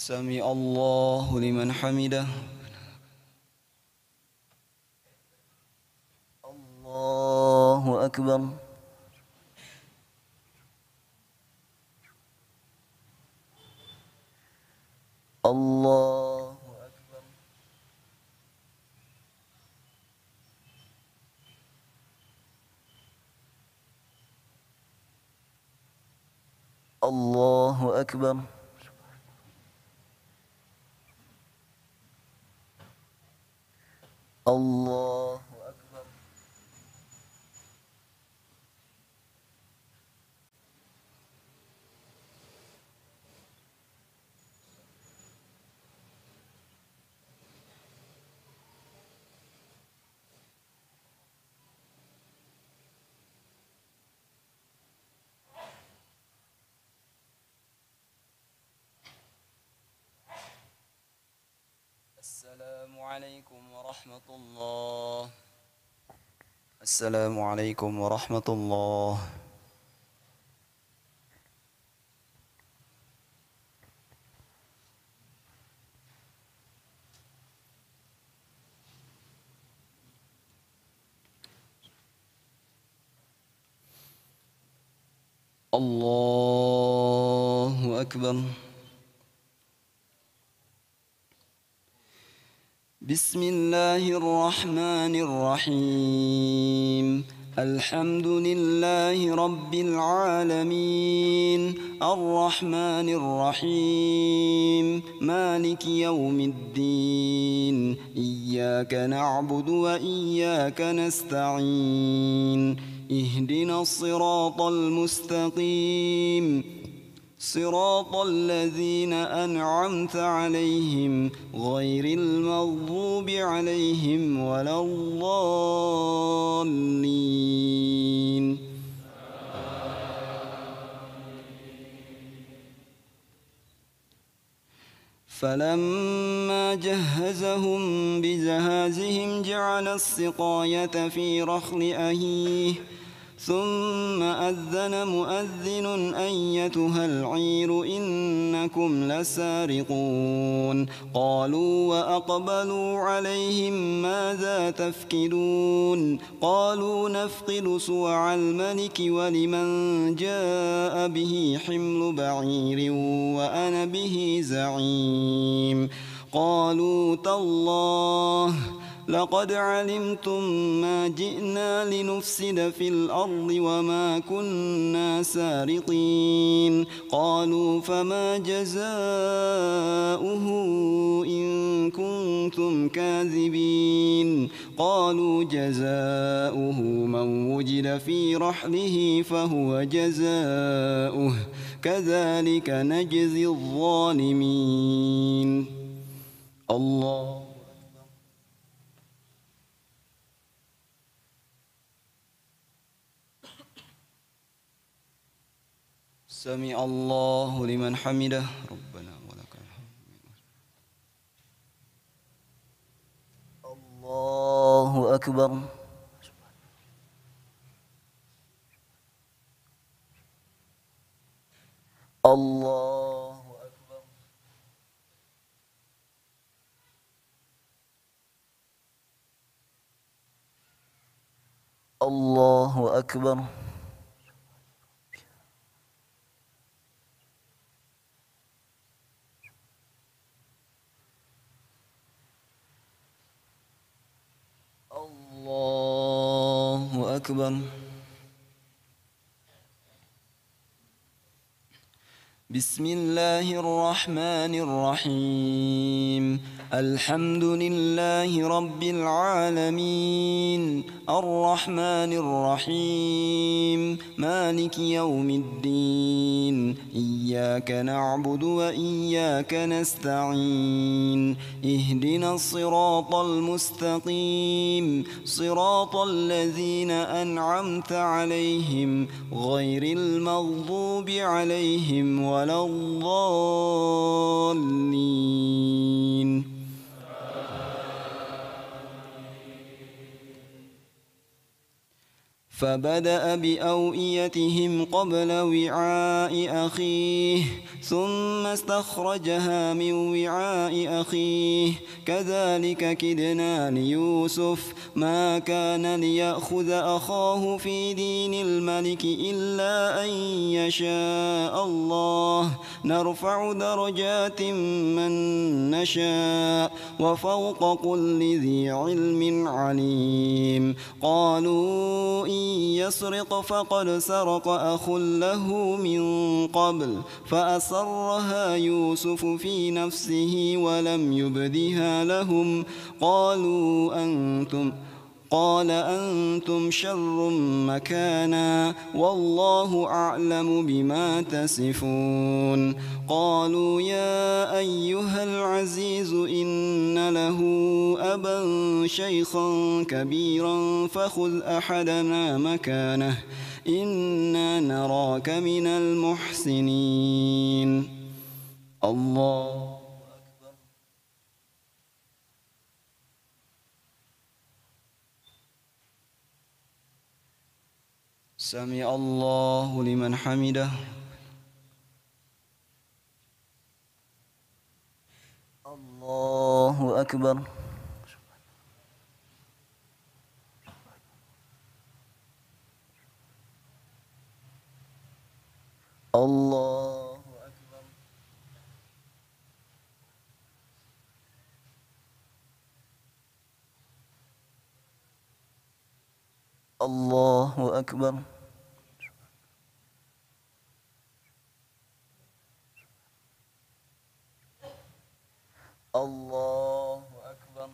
سمع الله لمن حمده. الله أكبر. الله أكبر. الله أكبر. الله أكبر. السلام عليكم ورحمة الله. السلام عليكم ورحمة الله. الله أكبر. بسم الله الرحمن الرحيم. الحمد لله رب العالمين الرحمن الرحيم مالك يوم الدين إياك نعبد وإياك نستعين اهدنا الصراط المستقيم صراط الذين أنعمت عليهم غير المغضوب عليهم ولا الضالين. فلما جهزهم بجهازهم جعل السقاية في رحل أخيه ثم أذن مؤذن أيتها العير إنكم لسارقون. قالوا وأقبلوا عليهم ماذا تفقدون. قالوا نفقد سوع الملك ولمن جاء به حمل بعير وأنا به زعيم. قالوا تالله لقد علمتم ما جئنا لنفسد في الأرض وما كنا سارقين. قالوا فما جزاؤه إن كنتم كاذبين. قالوا جزاؤه من وجد في رحله فهو جزاؤه كذلك نجزي الظالمين. الله سمع الله لمن حمده. ربنا ولك الحمد. الله أكبر. الله أكبر. الله أكبر. الله أكبر. بسم الله الرحمن الرحيم. الحمد لله رب العالمين الرحمن الرحيم مالك يوم الدين إياك نعبد وإياك نستعين اهدنا الصراط المستقيم صراط الذين أنعمت عليهم غير المغضوب عليهم ولا الضالين. فبدأ بأوئيتهم قبل وعاء أخيه ثم استخرجها من وعاء أخيه كذلك كدنا ليوسف ما كان ليأخذ أخاه في دين الملك إلا أن يشاء الله نرفع درجات من نشاء وفوق كل ذي علم عليم قالوا إن يسرق فقد سرق أخ له من قبل فأسرها يوسف في نفسه ولم يبدها لهم قال أنتم شر مكانا والله أعلم بما تصفون قالوا يا أيها العزيز إن له أبا شيخا كبيرا فخذ أحدنا مكانه إنا نراك من المحسنين الله سمع الله لمن حمده الله أكبر الله أكبر الله أكبر الله أكبر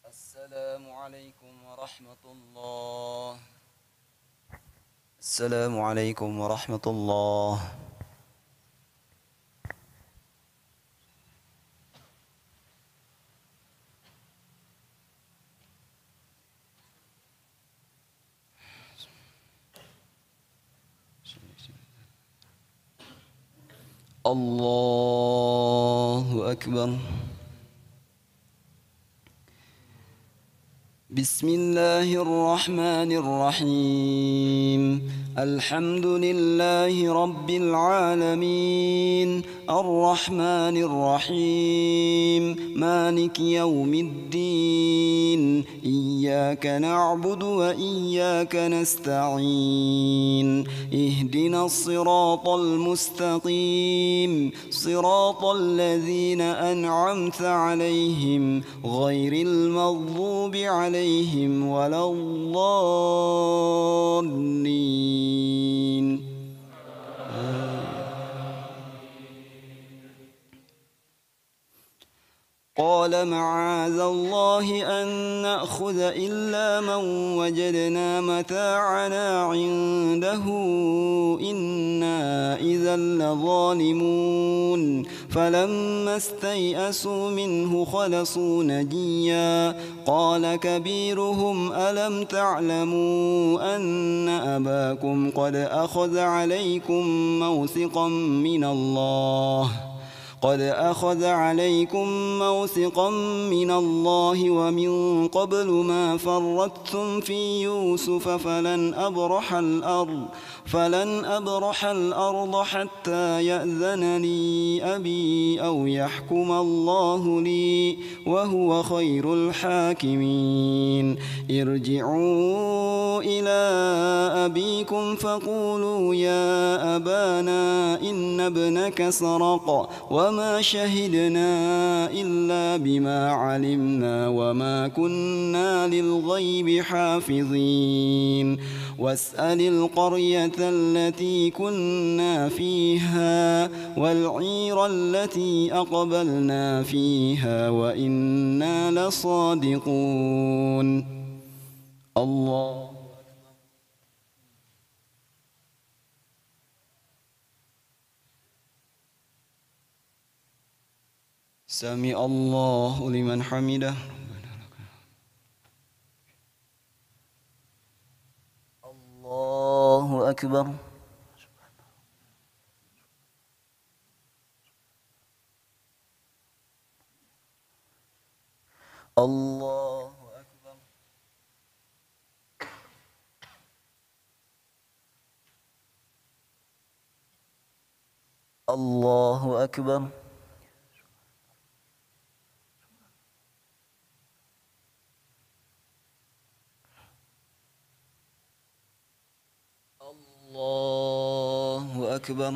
السلام عليكم ورحمة الله السلام عليكم ورحمة الله الله أكبر بسم الله الرحمن الرحيم الحمد لله رب العالمين الرحمن الرحيم مالك يوم الدين إياك نعبد وإياك نستعين اهدنا الصراط المستقيم صراط الذين أنعمت عليهم غير المغضوب عليهم ولا الضالين قال معاذ الله أن نأخذ إلا من وجدنا متاعنا عنده إنا إذا لظالمون فلما استيئسوا منه خلصوا نجيا قال كبيرهم ألم تعلموا أن أباكم قد أخذ عليكم موثقا من الله ومن قبل ما فرطتم في يوسف فلن أبرح الأرض حتى يأذن لي أبي أو يحكم الله لي وهو خير الحاكمين ارجعوا إلى أبيكم فقولوا يا أبانا إن ابنك سرق وما شهدنا إلا بما علمنا وما كنا للغيب حافظين واسأل القرية التي كنا فيها والعير التي أقبلنا فيها وإنا لصادقون الله سمع الله لمن حمده. الله أكبر. الله أكبر. الله أكبر. الله أكبر.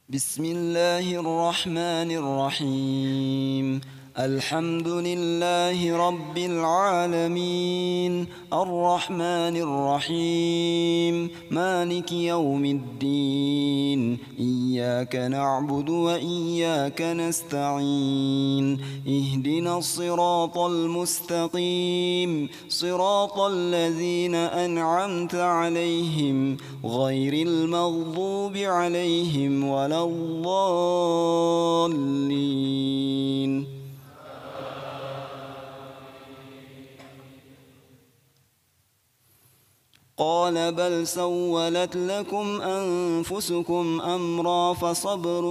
بسم الله الرحمن الرحيم. الحمد لله رب العالمين الرحمن الرحيم مالك يوم الدين إياك نعبد وإياك نستعين اهدنا الصراط المستقيم صراط الذين أنعمت عليهم غير المغضوب عليهم ولا الضالين. قال بل سولت لكم أنفسكم أمرا فصبر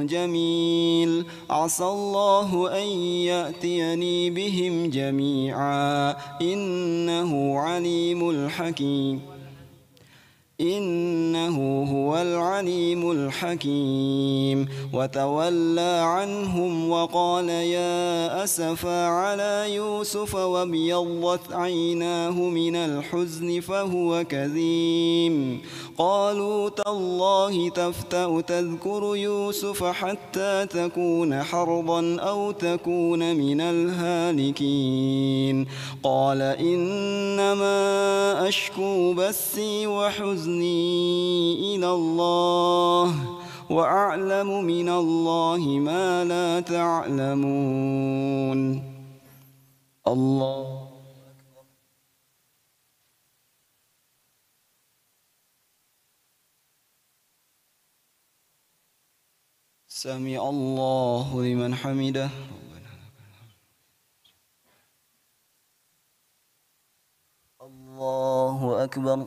جميل عسى الله أن يأتيني بهم جميعا إنه عليم الحكيم إنه هو العليم الحكيم. وتولى عنهم وقال يا أسفا على يوسف وابيضت عيناه من الحزن فهو كظيم. قالوا تالله تفتأ تذكر يوسف حتى تكون حرضا أو تكون من الهالكين. قال إنما أشكو بثي وحزني إلى الله وأعلم من الله ما لا تعلمون. الله سمع الله لمن حمده. الله أكبر.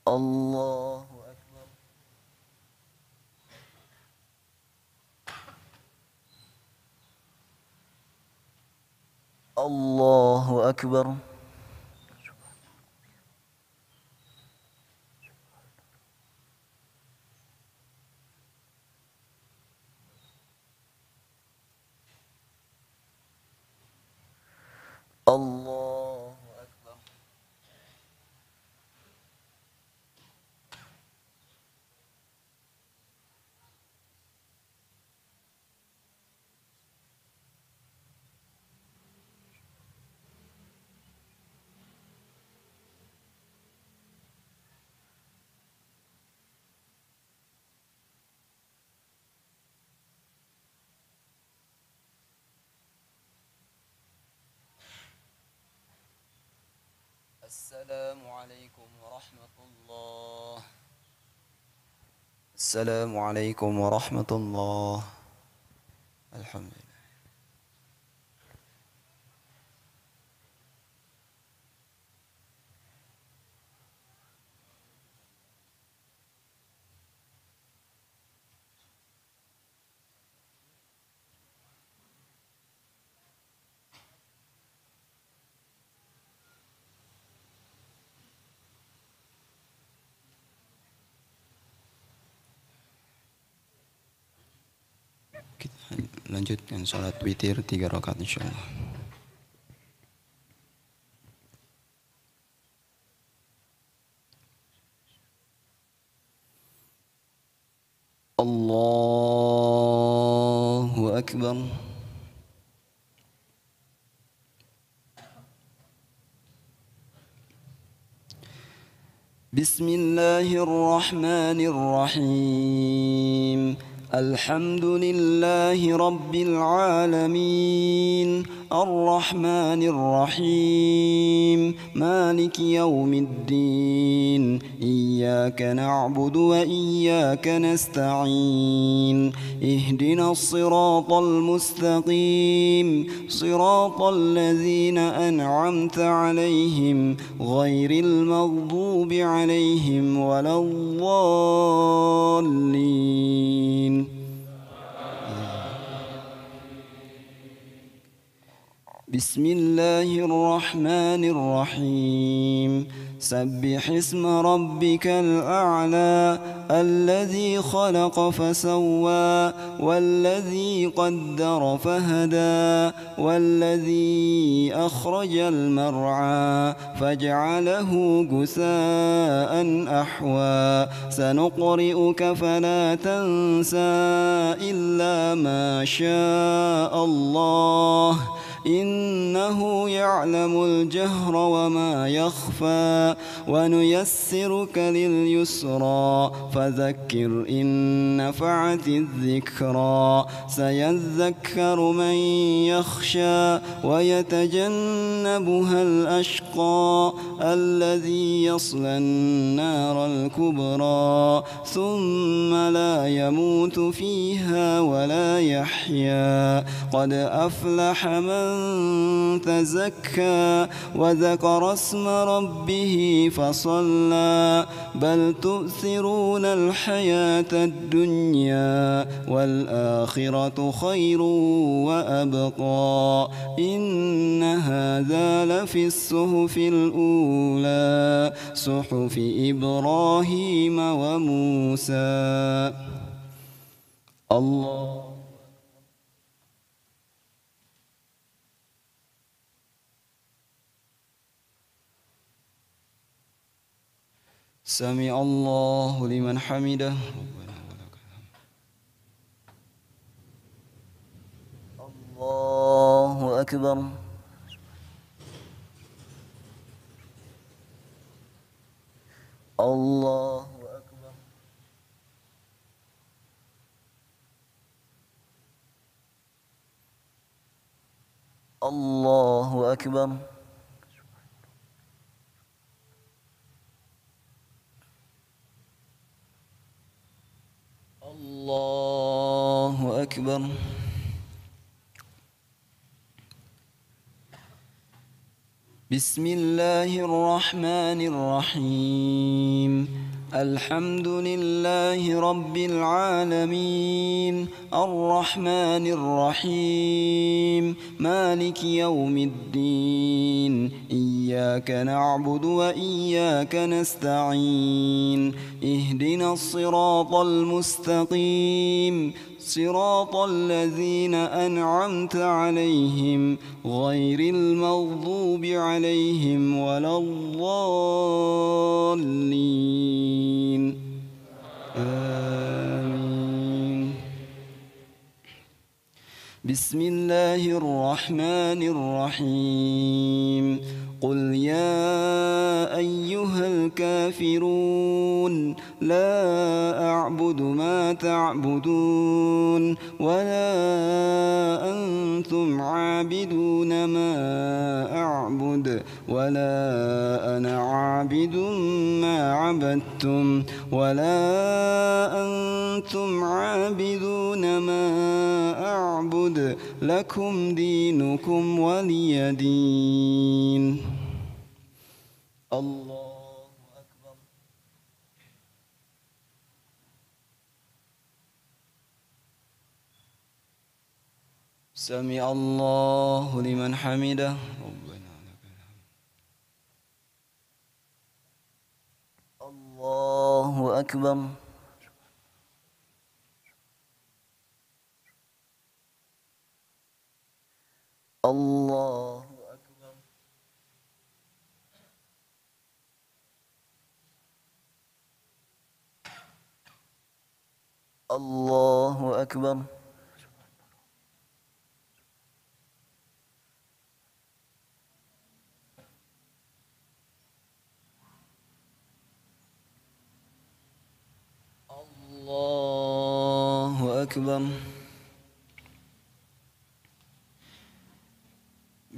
الله أكبر. الله أكبر. الله أكبر. السلام عليكم ورحمة الله. السلام عليكم ورحمة الله. الحمد لله. Kita lanjutkan salat witir 3 rakaat insyaallah. Allahu Akbar. Bismillahirrahmanirrahim. الحمد لله رب العالمين الرحمن الرحيم مالك يوم الدين إياك نعبد وإياك نستعين اهدنا الصراط المستقيم صراط الذين أنعمت عليهم غير المغضوب عليهم ولا الضالين. بسم الله الرحمن الرحيم سبح اسم ربك الأعلى الذي خلق فسوى والذي قدر فهدى والذي أخرج المرعى فجعله غثاء أحوى سنقرئك فلا تنسى إلا ما شاء الله إنه يعلم الجهر وما يخفى ونيسرك لليسرى فذكر إن نفعت الذكرى سيذكر من يخشى ويتجنبها الأشقى الذي يصلى النار الكبرى ثم لا يموت فيها ولا يحيا قد أفلح من تزكى وذكر اسم ربه فصلى بل تؤثرون الحياة الدنيا والآخرة خير وأبقى إن هذا لفي الصحف الأولى صحف إبراهيم وموسى. الله سمع الله لمن حمده. الله أكبر. الله أكبر. الله أكبر. الله أكبر. بسم الله الرحمن الرحيم الحمد لله رب العالمين الرحمن الرحيم مالك يوم الدين إياك نعبد وإياك نستعين اهدنا الصراط المستقيم صراط الذين أنعمت عليهم غير المغضوب عليهم ولا الضالين آمين. بسم الله الرحمن الرحيم قل يا أيها الكافرون لا أعبد ما تعبدون ولا أنتم عابدون ما أعبد ولا أنا عابد ما عبدتم ولا أنتم عابدون ما أعبد لكم دينكم ولي دين. الله أكبر. سمع الله لمن حمده. الله أكبر. الله أكبر. الله أكبر. الله أكبر.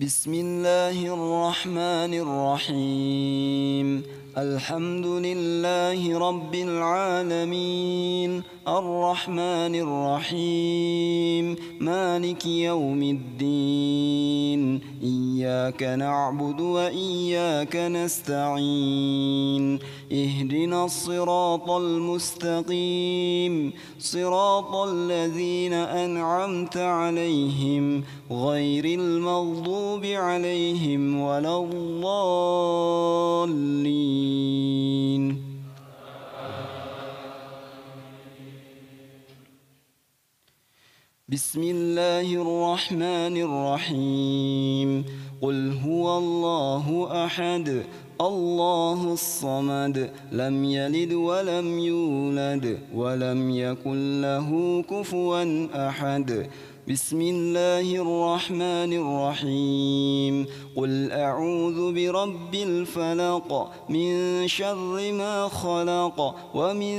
بسم الله الرحمن الرحيم الحمد لله رب العالمين الرحمن الرحيم مالك يوم الدين إياك نعبد وإياك نستعين اهدنا الصراط المستقيم صراط الذين أنعمت عليهم غير المغضوب عليهم ولا الضالين. بسم الله الرحمن الرحيم قل هو الله أحد الله الصمد لم يلد ولم يولد ولم يكن له كفوا أحد. بسم الله الرحمن الرحيم قل أعوذ برب الفلق من شر ما خلق ومن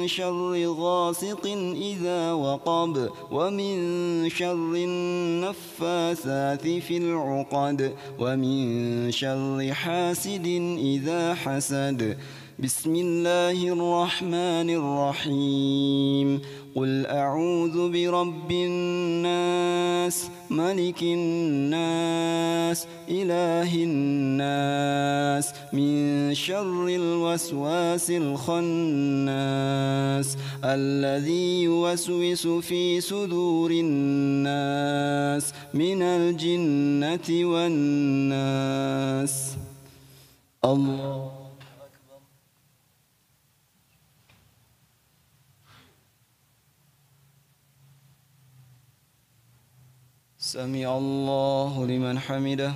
شر غاسق إذا وقب ومن شر النفاثات في العقد ومن شر حاسد إذا حسد. بسم الله الرحمن الرحيم قل أعوذ برب الناس ملك الناس إله الناس من شر الوسواس الخناس الذي يوسوس في صدور الناس من الجنة والناس. الله سمع الله لمن حمده.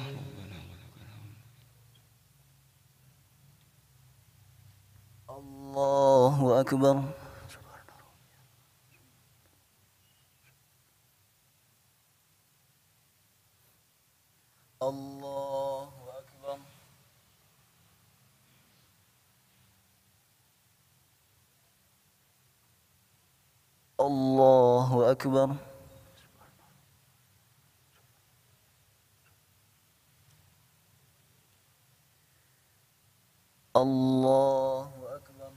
الله أكبر. الله أكبر. الله أكبر. الله أكبر.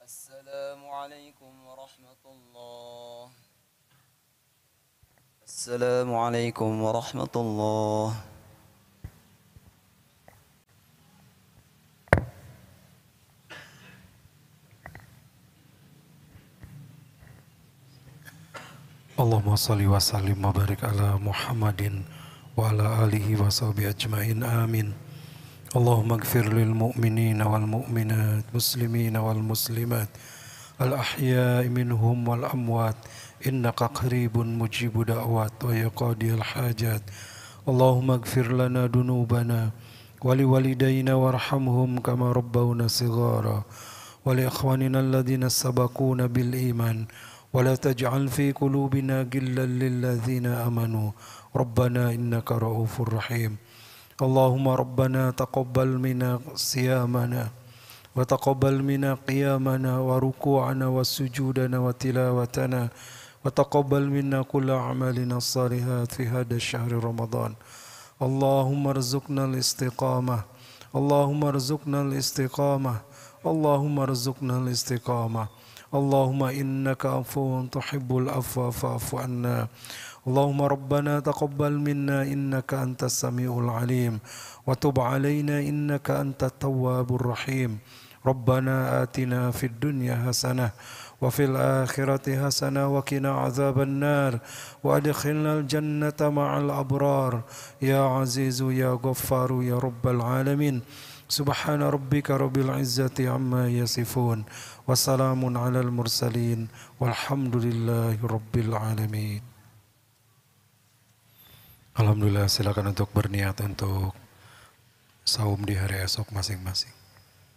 السلام عليكم ورحمة الله. السلام عليكم ورحمة الله.
Allahumma salli wa sallim wa barik ala Muhammadin wa ala alihi wa sahbihi ajma'in amin. Allahumma gfir lil mu'minina wal mu'minat muslimina wal muslimat al ahya'i minhum wal amwat innaka qaribun mujibu da'wat wa yaqadiyal hajat. Allahumma gfir lana dunubana wa li walidayna warhamhum kama rabbawna sighara wa li ikhwanina alladhina sabaquna bil iman wa la taj'al fi qulubina ghillan lil ladzina amanu rabbana innaka ra'ufur rahim. Allahumma rabbana taqabbal minna siyamana wa taqabbal minna qiyamana wa ruku'ana wa sujudana wa tilawatana wa taqabbal minna kulla amalina salihat fi hadha syahr Ramadan. Allahumma rzuqna al-istiqamah. Allahumma rzuqna al-istiqamah. Allahumma rzuqna al-istiqamah. Allahumma innaka afuwun tuhibbul afwa fa'fu anna. Allahumma rabbana taqabbal minna innaka antas samiul alim wa tub alaina innaka antat tawwabur rahim. Rabbana atina fid dunya hasanah wa fil akhirati hasanah wa qina adzaban nar wa adkhilnal jannata ma'al abrar ya azizu ya ghaffaru ya rabbal alamin. Subhana rabbika rabbil izzati amma yasifun wa salamun alal mursalin walhamdulillahi rabbil alamin. Alhamdulillah, silakan untuk berniat untuk saum di hari esok masing-masing.